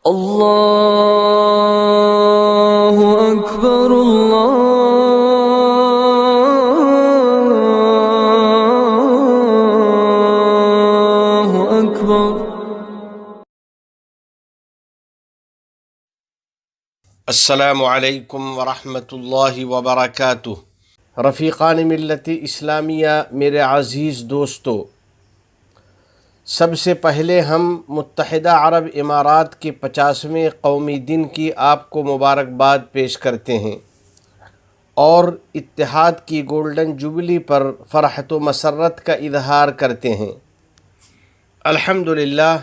اللہ اکبر اللہ اکبر۔ السلام علیکم ورحمۃ اللہ وبرکاتہ۔ رفیقان ملت اسلامیہ، میرے عزیز دوستو، سب سے پہلے ہم متحدہ عرب امارات کے 50ویں قومی دن کی آپ کو مبارکباد پیش کرتے ہیں اور اتحاد کی گولڈن جوبلی پر فرحت و مسرت کا اظہار کرتے ہیں۔ الحمدللہ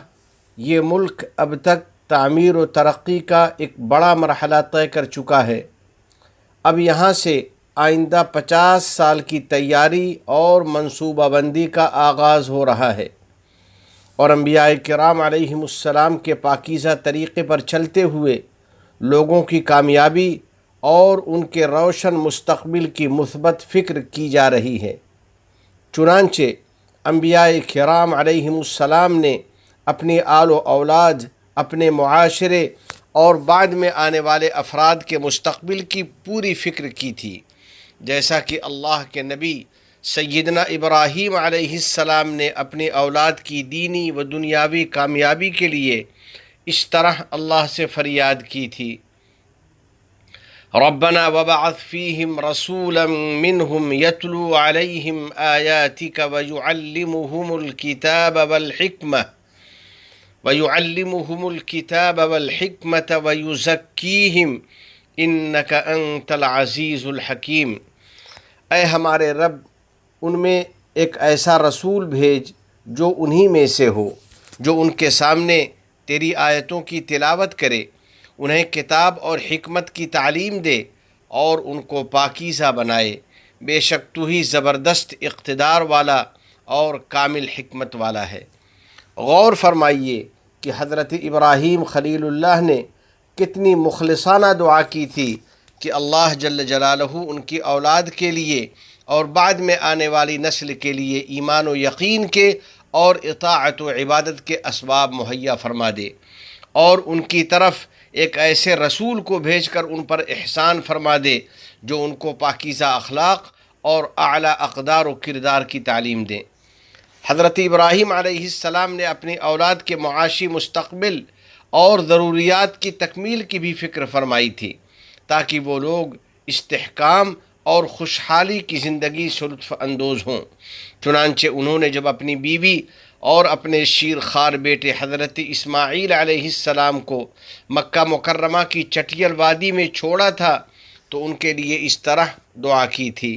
یہ ملک اب تک تعمیر و ترقی کا ایک بڑا مرحلہ طے کر چکا ہے۔ اب یہاں سے آئندہ 50 سال کی تیاری اور منصوبہ بندی کا آغاز ہو رہا ہے، اور انبیاء کرام علیہم السلام کے پاکیزہ طریقے پر چلتے ہوئے لوگوں کی کامیابی اور ان کے روشن مستقبل کی مثبت فکر کی جا رہی ہے۔ چنانچہ انبیاء کرام علیہم السلام نے اپنی آل و اولاد، اپنے معاشرے اور بعد میں آنے والے افراد کے مستقبل کی پوری فکر کی تھی، جیسا کہ اللہ کے نبی سیدنا ابراہیم علیہ السلام نے اپنی اولاد کی دینی و دنیاوی کامیابی کے لیے اس طرح اللہ سے فریاد کی تھی: ربنا وبعث فیہم رسولا منہم یتلو علیہم آیاتک ویعلمہم الکتاب والحکمت ویزکیہم انک انت العزیز الحکیم۔ اے ہمارے رب، ان میں ایک ایسا رسول بھیج جو انہی میں سے ہو، جو ان کے سامنے تیری آیتوں کی تلاوت کرے، انہیں کتاب اور حکمت کی تعلیم دے اور ان کو پاکیزہ بنائے۔ بے شک تو ہی زبردست اقتدار والا اور کامل حکمت والا ہے۔ غور فرمائیے کہ حضرت ابراہیم خلیل اللہ نے کتنی مخلصانہ دعا کی تھی کہ اللہ جل جلالہ ان کی اولاد کے لیے اور بعد میں آنے والی نسل کے لیے ایمان و یقین کے اور اطاعت و عبادت کے اسباب مہیا فرما دے، اور ان کی طرف ایک ایسے رسول کو بھیج کر ان پر احسان فرما دے جو ان کو پاکیزہ اخلاق اور اعلیٰ اقدار و کردار کی تعلیم دیں۔ حضرت ابراہیم علیہ السلام نے اپنی اولاد کے معاشی مستقبل اور ضروریات کی تکمیل کی بھی فکر فرمائی تھی، تاکہ وہ لوگ استحکام اور خوشحالی کی زندگی سے لطف اندوز ہوں۔ چنانچہ انہوں نے جب اپنی بیوی اور اپنے شیر خوار بیٹے حضرت اسماعیل علیہ السلام کو مکہ مکرمہ کی چٹیل وادی میں چھوڑا تھا تو ان کے لیے اس طرح دعا کی تھی: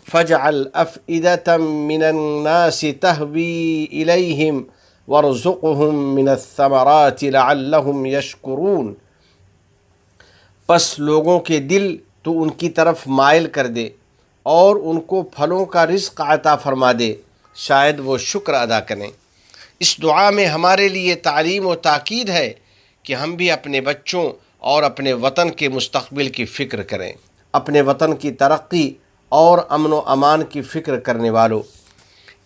فَاجْعَلْ أَفْئِدَةً مِّنَ النَّاسِ تَهْوِي إِلَيْهِمْ وَارْزُقْهُم مِّنَ الثَّمَرَاتِ لَعَلَّهُمْ يَشْكُرُونَ۔ پس لوگوں کے دل تو ان کی طرف مائل کر دے اور ان کو پھلوں کا رزق عطا فرما دے، شاید وہ شکر ادا کریں۔ اس دعا میں ہمارے لیے تعلیم و تاکید ہے کہ ہم بھی اپنے بچوں اور اپنے وطن کے مستقبل کی فکر کریں۔ اپنے وطن کی ترقی اور امن و امان کی فکر کرنے والوں،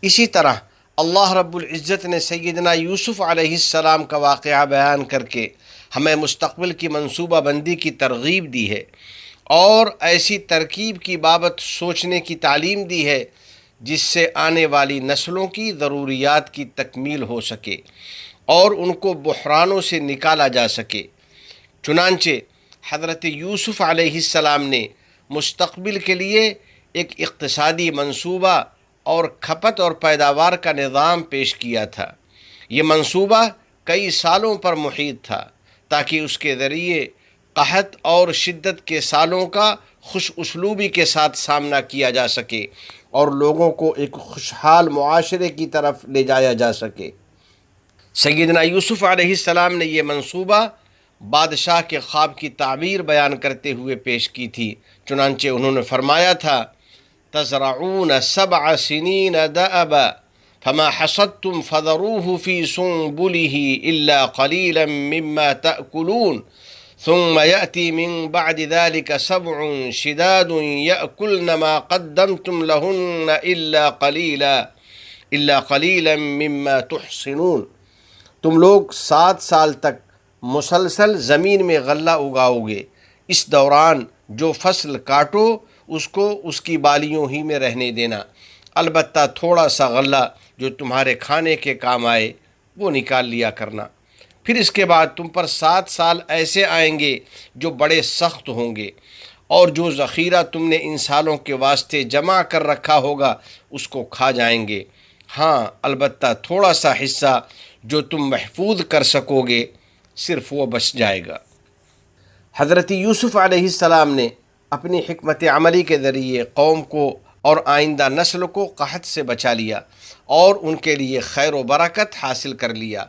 اسی طرح اللہ رب العزت نے سیدنا یوسف علیہ السلام کا واقعہ بیان کر کے ہمیں مستقبل کی منصوبہ بندی کی ترغیب دی ہے اور ایسی ترکیب کی بابت سوچنے کی تعلیم دی ہے جس سے آنے والی نسلوں کی ضروریات کی تکمیل ہو سکے اور ان کو بحرانوں سے نکالا جا سکے۔ چنانچہ حضرت یوسف علیہ السلام نے مستقبل کے لیے ایک اقتصادی منصوبہ اور کھپت اور پیداوار کا نظام پیش کیا تھا۔ یہ منصوبہ کئی سالوں پر محیط تھا تاکہ اس کے ذریعے قحط اور شدت کے سالوں کا خوش اسلوبی کے ساتھ سامنا کیا جا سکے اور لوگوں کو ایک خوشحال معاشرے کی طرف لے جایا جا سکے۔ سیدنا یوسف علیہ السلام نے یہ منصوبہ بادشاہ کے خواب کی تعبیر بیان کرتے ہوئے پیش کی تھی۔ چنانچہ انہوں نے فرمایا تھا: تزرعون 7 سنین دأبا فما حصدتم فذروه في سنبله إلا قليلا مما تأكلون ثم يأتي من بعد ذلك 7 شداد يأكلن ما قدمتم لهن إلا قليلا مما تحصنون۔ تم لوگ 7 سال تک مسلسل زمین میں غلہ اگاؤ گے، اس دوران جو فصل کاٹو اس کو اس کی بالیوں ہی میں رہنے دینا، البتہ تھوڑا سا غلہ جو تمہارے کھانے کے کام آئے وہ نکال لیا کرنا۔ پھر اس کے بعد تم پر 7 سال ایسے آئیں گے جو بڑے سخت ہوں گے، اور جو ذخیرہ تم نے ان سالوں کے واسطے جمع کر رکھا ہوگا اس کو کھا جائیں گے، ہاں البتہ تھوڑا سا حصہ جو تم محفوظ کر سکو گے صرف وہ بچ جائے گا۔ حضرت یوسف علیہ السلام نے اپنی حکمت عملی کے ذریعے قوم کو اور آئندہ نسل کو قحط سے بچا لیا اور ان کے لیے خیر و برکت حاصل کر لیا۔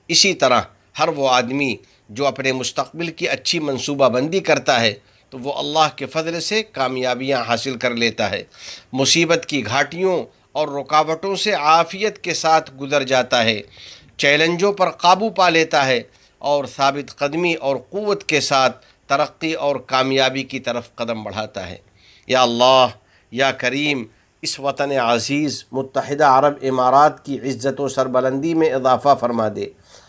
اسی طرح ہر وہ آدمی جو اپنے مستقبل کی اچھی منصوبہ بندی کرتا ہے تو وہ اللہ کے فضل سے کامیابیاں حاصل کر لیتا ہے، مصیبت کی گھاٹیوں اور رکاوٹوں سے عافیت کے ساتھ گزر جاتا ہے، چیلنجوں پر قابو پا لیتا ہے اور ثابت قدمی اور قوت کے ساتھ ترقی اور کامیابی کی طرف قدم بڑھاتا ہے۔ یا اللہ، یا کریم، اس وطن عزیز متحدہ عرب امارات کی عزت و سربلندی میں اضافہ فرما دے،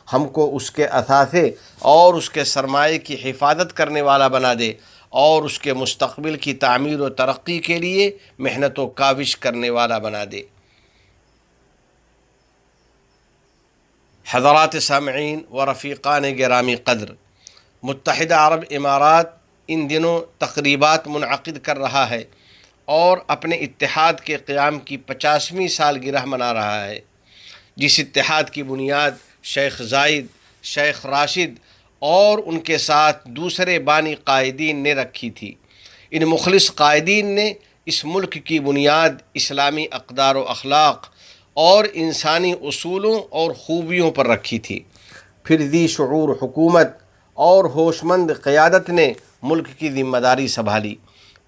ہم کو اس کے اثاثے اور اس کے سرمایے کی حفاظت کرنے والا بنا دے اور اس کے مستقبل کی تعمیر و ترقی کے لیے محنت و کاوش کرنے والا بنا دے۔ حضرات سامعین و رفیقان گرامی قدر، متحدہ عرب امارات ان دنوں تقریبات منعقد کر رہا ہے اور اپنے اتحاد کے قیام کی 50ویں سالگرہ منا رہا ہے، جس اتحاد کی بنیاد شیخ زاید، شیخ راشد اور ان کے ساتھ دوسرے بانی قائدین نے رکھی تھی۔ ان مخلص قائدین نے اس ملک کی بنیاد اسلامی اقدار و اخلاق اور انسانی اصولوں اور خوبیوں پر رکھی تھی۔ پھر ذی شعور حکومت اور ہوش مند قیادت نے ملک کی ذمہ داری سنبھالی،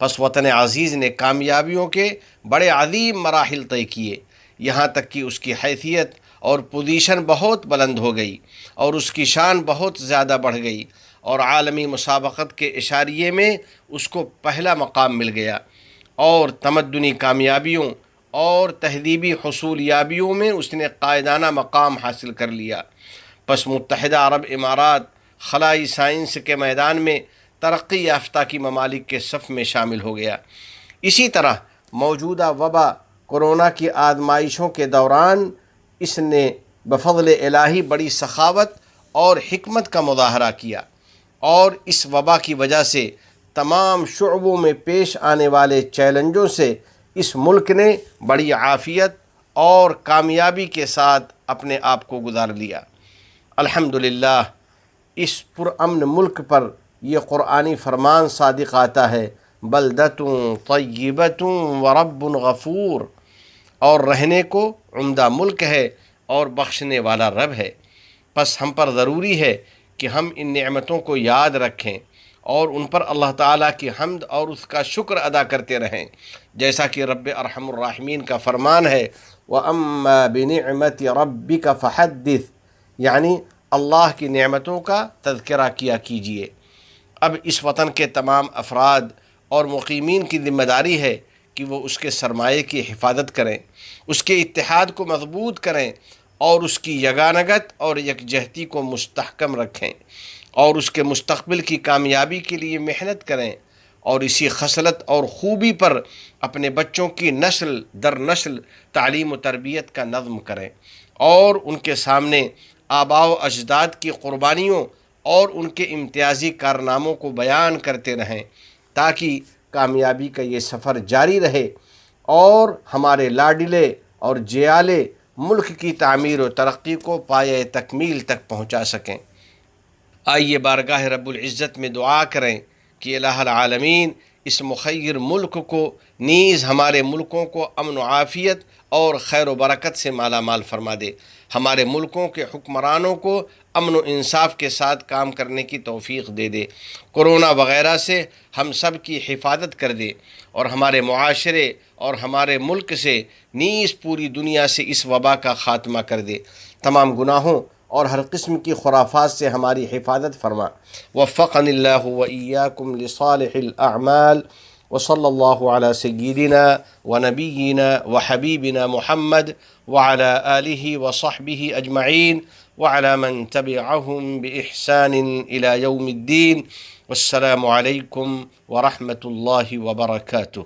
پس وطن عزیز نے کامیابیوں کے بڑے عظیم مراحل طے کیے، یہاں تک کہ اس کی حیثیت اور پوزیشن بہت بلند ہو گئی اور اس کی شان بہت زیادہ بڑھ گئی اور عالمی مسابقت کے اشاریے میں اس کو پہلا مقام مل گیا اور تمدنی کامیابیوں اور تہذیبی حصولیابیوں میں اس نے قائدانہ مقام حاصل کر لیا۔ پس متحدہ عرب امارات خلائی سائنس کے میدان میں ترقی یافتہ کی ممالک کے صف میں شامل ہو گیا۔ اسی طرح موجودہ وبا کورونا کی آزمائشوں کے دوران اس نے بفضل الہی بڑی سخاوت اور حکمت کا مظاہرہ کیا اور اس وبا کی وجہ سے تمام شعبوں میں پیش آنے والے چیلنجوں سے اس ملک نے بڑی عافیت اور کامیابی کے ساتھ اپنے آپ کو گزار لیا۔ الحمدللہ، اس پرامن ملک پر یہ قرآنی فرمان صادق آتا ہے، بلدۃ طیبۃ ورب غفور، اور رہنے کو عمدہ ملک ہے اور بخشنے والا رب ہے۔ پس ہم پر ضروری ہے کہ ہم ان نعمتوں کو یاد رکھیں اور ان پر اللہ تعالیٰ کی حمد اور اس کا شکر ادا کرتے رہیں، جیسا کہ رب ارحم الراحمین کا فرمان ہے، وَأَمَّا بِنِعْمَةِ رَبِّكَ فَحَدِّثْ، یعنی اللہ کی نعمتوں کا تذکرہ کیا کیجیے۔ اب اس وطن کے تمام افراد اور مقیمین کی ذمہ داری ہے کہ وہ اس کے سرمایے کی حفاظت کریں، اس کے اتحاد کو مضبوط کریں اور اس کی یگانگت اور یکجہتی کو مستحکم رکھیں اور اس کے مستقبل کی کامیابی کے لیے محنت کریں، اور اسی خصلت اور خوبی پر اپنے بچوں کی نسل در نسل تعلیم و تربیت کا نظم کریں اور ان کے سامنے آباء و اجداد کی قربانیوں اور ان کے امتیازی کارناموں کو بیان کرتے رہیں، تاکہ کامیابی کا یہ سفر جاری رہے اور ہمارے لاڈلے اور جیالے ملک کی تعمیر و ترقی کو پایہ تکمیل تک پہنچا سکیں۔ آئیے بارگاہ رب العزت میں دعا کریں کہ الہ العالمین اس مخیر ملک کو نیز ہمارے ملکوں کو امن و عافیت اور خیر و برکت سے مالا مال فرما دے، ہمارے ملکوں کے حکمرانوں کو امن و انصاف کے ساتھ کام کرنے کی توفیق دے دے، کورونا وغیرہ سے ہم سب کی حفاظت کر دے اور ہمارے معاشرے اور ہمارے ملک سے نیز پوری دنیا سے اس وبا کا خاتمہ کر دے، تمام گناہوں اور ہر قسم کی خرافات سے ہماری حفاظت فرما۔ وفقنی اللہ و ایاکم لصالح الاعمال، وصلی اللہ علی سیدنا و نبینا و حبیبنا محمد وعلی آلہ و صحبہ اجمعین، وعلى من تبعهم بإحسان إلى يوم الدين. والسلام عليكم ورحمة الله وبركاته.